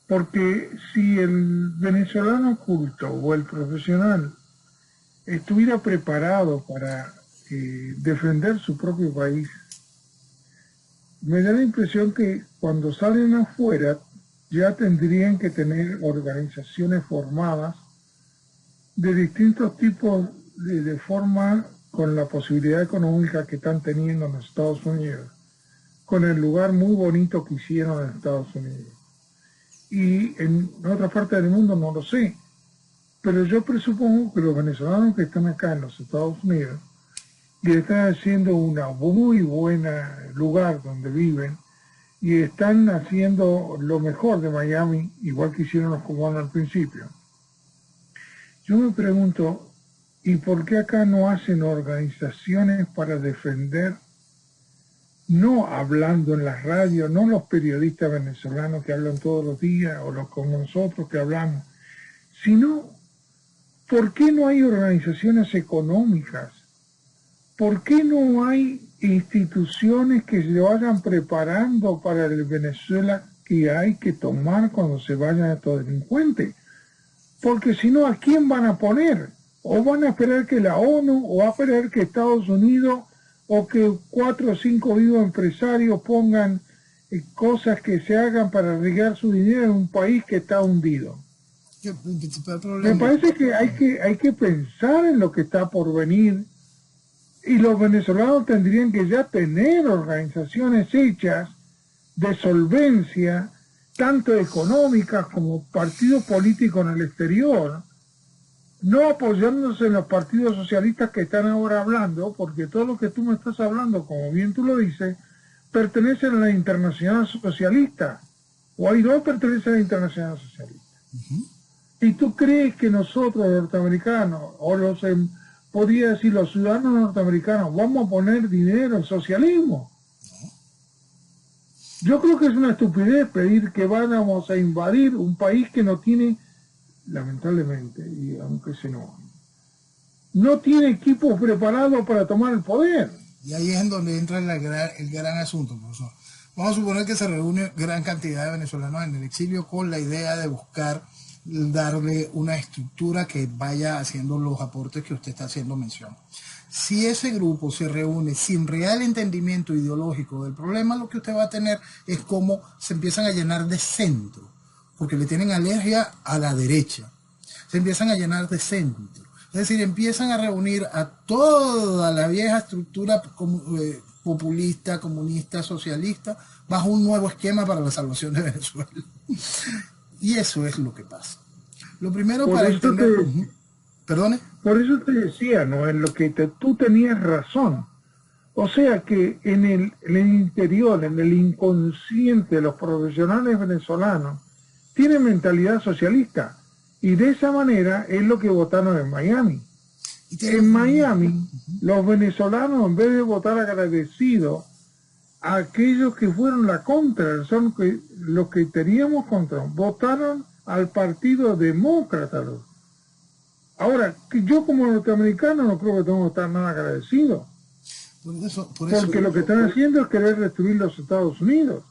porque si el venezolano culto o el profesional estuviera preparado para defender su propio país, me da la impresión que cuando salen afuera ya tendrían que tener organizaciones formadas de distintos tipos de forma con la posibilidad económica que están teniendo en los Estados Unidos, con el lugar muy bonito que hicieron en Estados Unidos. Y en otra parte del mundo no lo sé, pero yo presupongo que los venezolanos que están acá en los Estados Unidos y están haciendo una muy buena lugar donde viven y están haciendo lo mejor de Miami, igual que hicieron los cubanos al principio. Yo me pregunto, ¿y por qué acá no hacen organizaciones para defender, no hablando en las radios, no los periodistas venezolanos que hablan todos los días, o los como nosotros que hablamos, sino, ¿por qué no hay organizaciones económicas? ¿Por qué no hay instituciones que se vayan preparando para el Venezuela que hay que tomar cuando se vayan estos delincuentes? Porque si no, ¿a quién van a poner? O van a esperar que la ONU, o va a esperar que Estados Unidos, o que 4 o 5 vivos empresarios pongan cosas que se hagan para arriesgar su dinero en un país que está hundido. Me parece que hay que pensar en lo que está por venir, y los venezolanos tendrían que ya tener organizaciones hechas de solvencia, tanto económicas como partidos políticos en el exterior, no apoyándose en los partidos socialistas que están ahora hablando, porque todo lo que tú me estás hablando, como bien tú lo dices, pertenece a la Internacional Socialista, Guaidó pertenece a la Internacional Socialista. ¿Y tú crees que nosotros, los norteamericanos, o podría decir los ciudadanos norteamericanos, vamos a poner dinero en socialismo? Yo creo que es una estupidez pedir que vamos a invadir un país que no tiene, lamentablemente, y aunque se enoje, no tiene equipos preparados para tomar el poder. Y ahí es en donde entra el gran asunto, profesor. Vamos a suponer que se reúne gran cantidad de venezolanos en el exilio con la idea de buscar darle una estructura que vaya haciendo los aportes que usted está haciendo mención. Si ese grupo se reúne sin real entendimiento ideológico del problema, lo que usted va a tener es cómo se empiezan a llenar de centro, porque le tienen alergia a la derecha. Se empiezan a llenar de centro. Es decir, empiezan a reunir a toda la vieja estructura populista, comunista, socialista, bajo un nuevo esquema para la salvación de Venezuela. Y eso es lo que pasa. Lo primero para entender... ¿Perdone? Por eso te decía, ¿no? En lo que tú tenías razón. O sea que en el interior, en el inconsciente de los profesionales venezolanos, tienen mentalidad socialista. Y de esa manera es lo que votaron en Miami. En Miami, los venezolanos, en vez de votar agradecidos a aquellos que fueron la contra, son los que teníamos contra, votaron al Partido Demócrata. Ahora, que yo como norteamericano no creo que tengo que estar nada agradecido. Porque lo que están haciendo es querer destruir los Estados Unidos.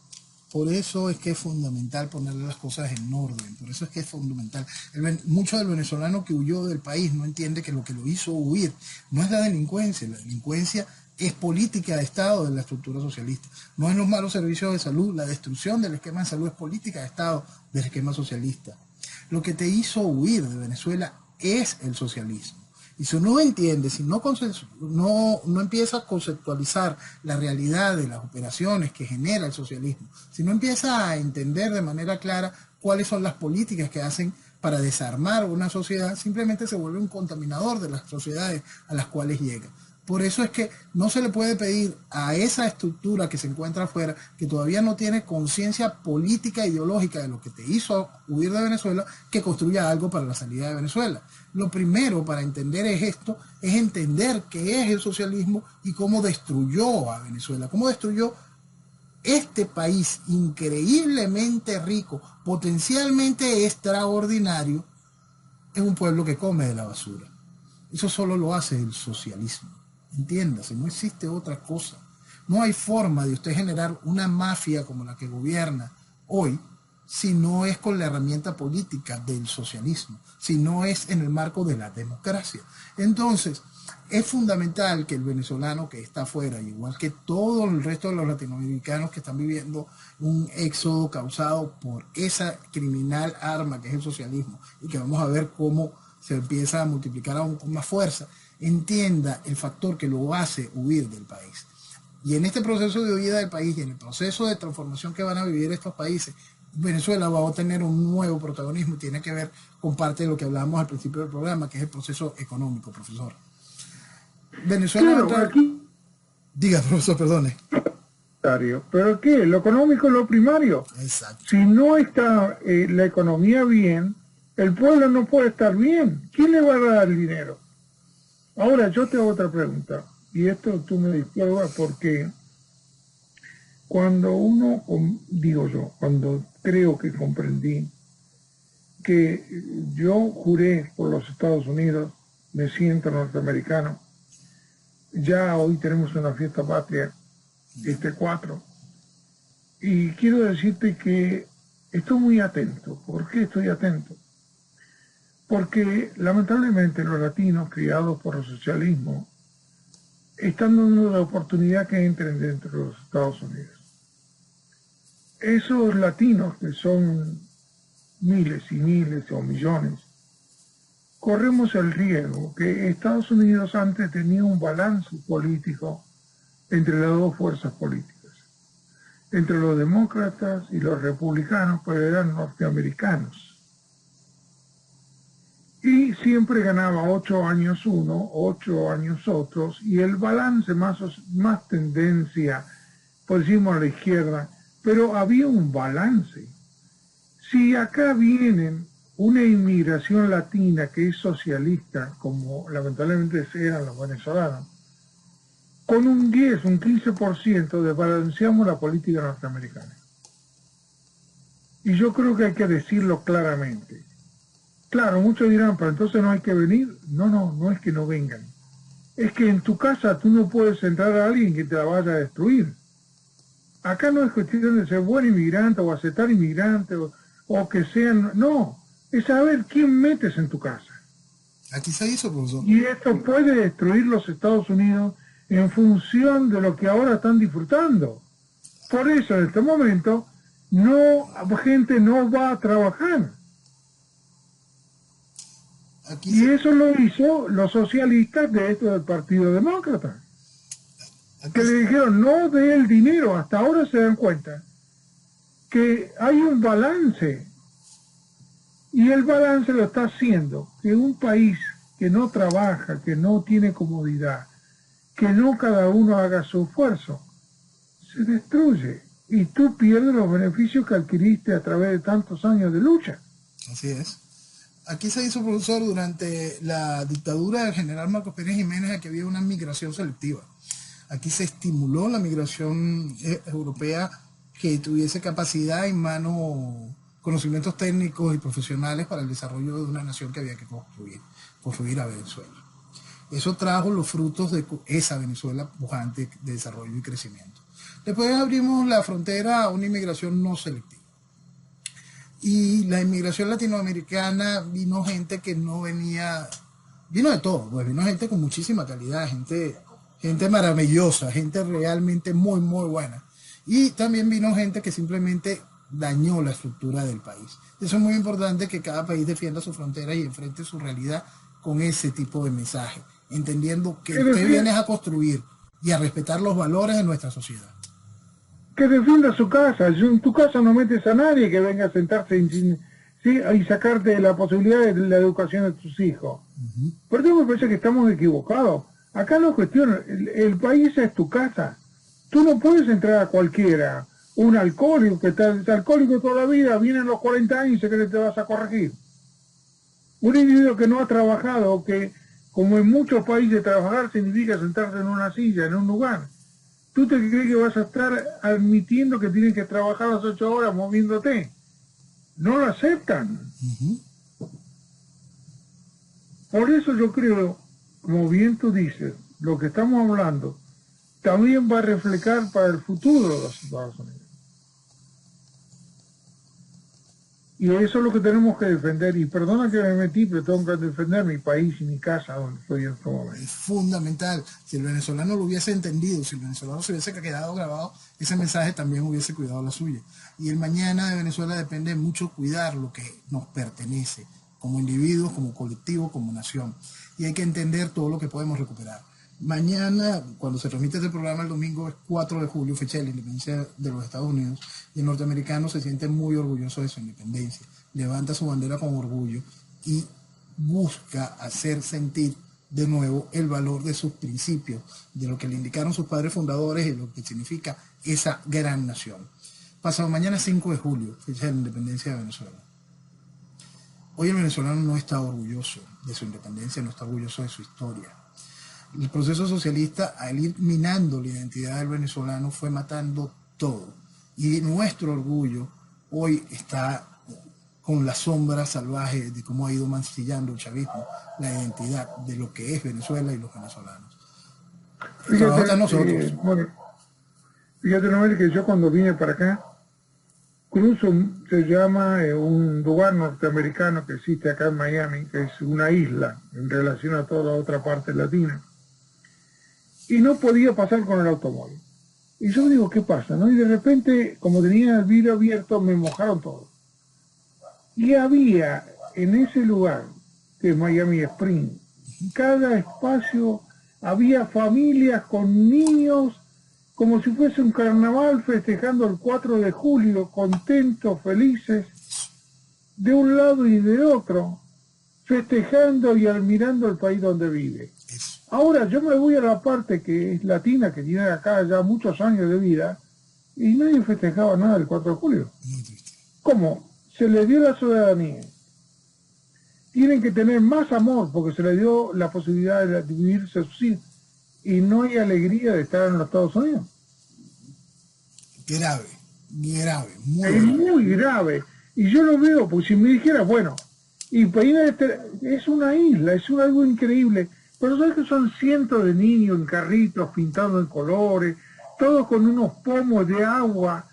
Por eso es que es fundamental ponerle las cosas en orden, por eso es que es fundamental. Mucho del venezolano que huyó del país no entiende que lo hizo huir no es la delincuencia es política de Estado de la estructura socialista. No es los malos servicios de salud, la destrucción del esquema de salud es política de Estado del esquema socialista. Lo que te hizo huir de Venezuela es el socialismo. Y si no entiende, si no empieza a conceptualizar la realidad de las operaciones que genera el socialismo, si no empieza a entender de manera clara cuáles son las políticas que hacen para desarmar una sociedad, simplemente se vuelve un contaminador de las sociedades a las cuales llega. Por eso es que no se le puede pedir a esa estructura que se encuentra afuera, que todavía no tiene conciencia política e ideológica de lo que te hizo huir de Venezuela, que construya algo para la salida de Venezuela. Lo primero para entender esto es entender qué es el socialismo y cómo destruyó a Venezuela, cómo destruyó este país increíblemente rico, potencialmente extraordinario, en un pueblo que come de la basura. Eso solo lo hace el socialismo. Entiéndase, no existe otra cosa. No hay forma de usted generar una mafia como la que gobierna hoy si no es con la herramienta política del socialismo, si no es en el marco de la democracia. Entonces, es fundamental que el venezolano que está afuera, igual que todo el resto de los latinoamericanos que están viviendo un éxodo causado por esa criminal arma que es el socialismo, y que vamos a ver cómo se empieza a multiplicar aún con más fuerza, entienda el factor que lo hace huir del país. Y en este proceso de huida del país y en el proceso de transformación que van a vivir estos países, Venezuela va a obtener un nuevo protagonismo y tiene que ver con parte de lo que hablábamos al principio del programa, que es el proceso económico, profesor. Venezuela claro, va a aquí... Diga, profesor, perdone. ¿Pero qué? Lo económico es lo primario. Exacto. Si no está la economía bien, el pueblo no puede estar bien. ¿Quién le va a dar el dinero? Ahora, yo te hago otra pregunta, y esto tú me disculpas porque cuando cuando creo que comprendí que yo juré por los Estados Unidos, me siento norteamericano, ya hoy tenemos una fiesta patria, 4, y quiero decirte que estoy muy atento. ¿Por qué estoy atento? Porque lamentablemente los latinos criados por el socialismo están dando la oportunidad que entren dentro de los Estados Unidos. Esos latinos, que son miles y miles o millones, corremos el riesgo que Estados Unidos antes tenía un balance político entre las dos fuerzas políticas, entre los demócratas y los republicanos, pero eran norteamericanos. Y siempre ganaba 8 años uno, 8 años otros, y el balance más tendencia, por decirlo a la izquierda, pero había un balance. Si acá vienen una inmigración latina que es socialista, como lamentablemente eran los venezolanos, con un 10, un 15% desbalanceamos la política norteamericana. Y yo creo que hay que decirlo claramente. Claro, muchos dirán, pero entonces no hay que venir. No, no, no es que no vengan. Es que en tu casa tú no puedes entrar a alguien que te la vaya a destruir. Acá no es cuestión de ser buen inmigrante o aceptar inmigrante o que sean... No, es saber quién metes en tu casa. Aquí se hizo, profesor. Y esto puede destruir los Estados Unidos en función de lo que ahora están disfrutando. Por eso en este momento gente no va a trabajar. Y eso lo hizo los socialistas de esto del Partido Demócrata. Que le dijeron, no dé el dinero. Hasta ahora se dan cuenta que hay un balance. Y el balance lo está haciendo que un país que no trabaja, que no tiene comodidad, que no cada uno haga su esfuerzo, se destruye. Y tú pierdes los beneficios que adquiriste a través de tantos años de lucha. Así es. Aquí se hizo, profesor, durante la dictadura del general Marcos Pérez Jiménez, aquí había una migración selectiva. Aquí se estimuló la migración europea que tuviese capacidad y mano, conocimientos técnicos y profesionales para el desarrollo de una nación que había que construir a Venezuela. Eso trajo los frutos de esa Venezuela pujante de desarrollo y crecimiento. Después abrimos la frontera a una inmigración no selectiva. Y la inmigración latinoamericana vino gente que no venía, vino de todo, pues vino gente con muchísima calidad, gente maravillosa, gente realmente muy, muy buena. Y también vino gente que simplemente dañó la estructura del país. Eso es muy importante, que cada país defienda su frontera y enfrente su realidad con ese tipo de mensaje, entendiendo que usted viene a construir y a respetar los valores de nuestra sociedad. Que defienda su casa. En tu casa no metes a nadie que venga a sentarse y sacarte la posibilidad de la educación de tus hijos. Por eso me parece que estamos equivocados. Acá no es cuestión, el país es tu casa. Tú no puedes entrar a cualquiera. Un alcohólico que está alcohólico toda la vida, viene a los 40 años y se cree que te vas a corregir. Un individuo que no ha trabajado, que como en muchos países trabajar significa sentarse en una silla, en un lugar. ¿Tú te crees que vas a estar admitiendo que tienes que trabajar las 8 horas moviéndote? No lo aceptan. Por eso yo creo, como bien tú dices, lo que estamos hablando también va a reflejar para el futuro de los Estados Unidos. Y eso es lo que tenemos que defender. Y perdona que me metí, pero tengo que defender mi país y mi casa donde estoy en este momento. Es fundamental. Si el venezolano lo hubiese entendido, si el venezolano se hubiese quedado grabado, ese mensaje también hubiese cuidado la suya. Y el mañana de Venezuela depende mucho cuidar lo que nos pertenece, como individuos, como colectivo, como nación. Y hay que entender todo lo que podemos recuperar. Mañana, cuando se transmite este programa el domingo, es 4 de julio, fecha de la independencia de los Estados Unidos, y el norteamericano se siente muy orgulloso de su independencia, levanta su bandera con orgullo y busca hacer sentir de nuevo el valor de sus principios, de lo que le indicaron sus padres fundadores y lo que significa esa gran nación. Pasado mañana 5 de julio, fecha de la independencia de Venezuela. Hoy el venezolano no está orgulloso de su independencia, no está orgulloso de su historia. El proceso socialista, al ir minando la identidad del venezolano, fue matando todo. Y nuestro orgullo hoy está con la sombra salvaje de cómo ha ido mancillando el chavismo la identidad de lo que es Venezuela y los venezolanos. Fíjate, fíjate, Noel, que yo cuando vine para acá, cruzo, se llama un lugar norteamericano que existe acá en Miami, que es una isla en relación a toda la otra parte latina. Y no podía pasar con el automóvil. Y yo digo, ¿qué pasa? ¿No? Y de repente, como tenía el vidrio abierto, me mojaron todo. Y había en ese lugar, que es Miami Spring, cada espacio había familias con niños, como si fuese un carnaval festejando el 4 de julio, contentos, felices, de un lado y de otro, festejando y admirando el país donde vive. Ahora yo me voy a la parte que es latina, que tiene acá ya muchos años de vida, y nadie festejaba nada el 4 de julio. ¿Cómo? se les dio la ciudadanía. Tienen que tener más amor porque se les dio la posibilidad de vivirse así. Y no hay alegría de estar en los Estados Unidos. Grave, grave, muy Es grave. muy grave. Y yo lo veo, porque si me dijera, bueno, y es una isla, es algo increíble. Pero sabes que son cientos de niños en carritos pintando en colores, todos con unos pomos de agua,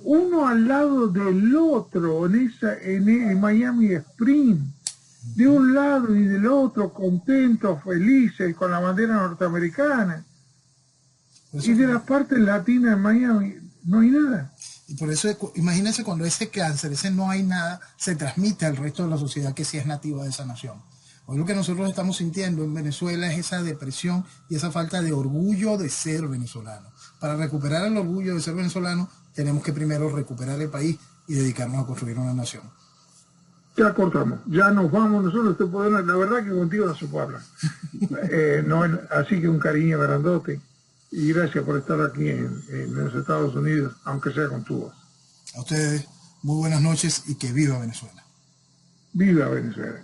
uno al lado del otro en Miami Spring, de un lado y del otro, contentos, felices, con la bandera norteamericana. Y de las partes latinas de Miami no hay nada. Y por eso, imagínense cuando ese cáncer, ese no hay nada, se transmite al resto de la sociedad que sí es nativa de esa nación. Hoy lo que nosotros estamos sintiendo en Venezuela es esa depresión y esa falta de orgullo de ser venezolano. Para recuperar el orgullo de ser venezolano, tenemos que primero recuperar el país y dedicarnos a construir una nación. Ya cortamos, ya nos vamos nosotros, la verdad que contigo no se puede hablar. Así que un cariño grandote y gracias por estar aquí en los Estados Unidos, aunque sea con tu voz. A ustedes, muy buenas noches y que viva Venezuela. Viva Venezuela.